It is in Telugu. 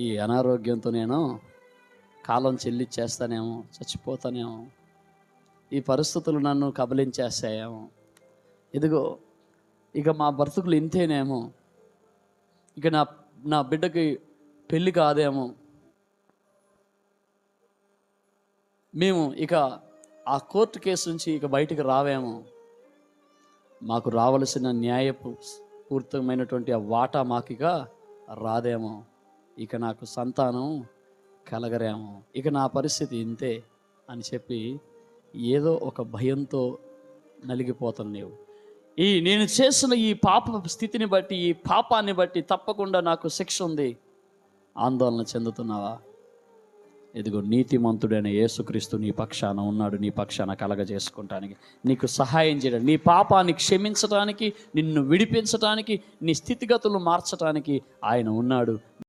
ఈ అనారోగ్యంతో నేను కాలం చెల్లిచ్చేస్తానేమో, చచ్చిపోతానేమో, ఈ పరిస్థితులు నన్ను కబలించేస్తాయేమో, ఇదిగో ఇక మా బ్రతుకులు ఇంతేనేమో, ఇక నా నా బిడ్డకి పెళ్ళి కాదేమో, మేము ఇక ఆ కోర్టు కేసు నుంచి ఇక బయటికి రావేమో, మాకు రావలసిన న్యాయపు పూర్తమైనటువంటి ఆ వాటా మాకిక రాదేమో, ఇక నాకు సంతానం కలగరేమో, ఇక నా పరిస్థితి ఇంతే అని చెప్పి ఏదో ఒక భయంతో నలిగిపోతాను. నేను చేసిన ఈ పాప స్థితిని బట్టి, ఈ పాపాన్ని బట్టి తప్పకుండా నాకు శిక్ష ఉంది, ఆందోళన చెందుతున్నావా? ఇదిగో నీతిమంతుడైన యేసుక్రీస్తు నీ పక్షాన ఉన్నాడు, నీ పక్షాన కలగజేసుకుంటానికి, నీకు సహాయం చేయడం, నీ పాపాన్ని క్షమించడానికి, నిన్ను విడిపించడానికి, నీ స్థితిగతులు మార్చడానికి ఆయన ఉన్నాడు.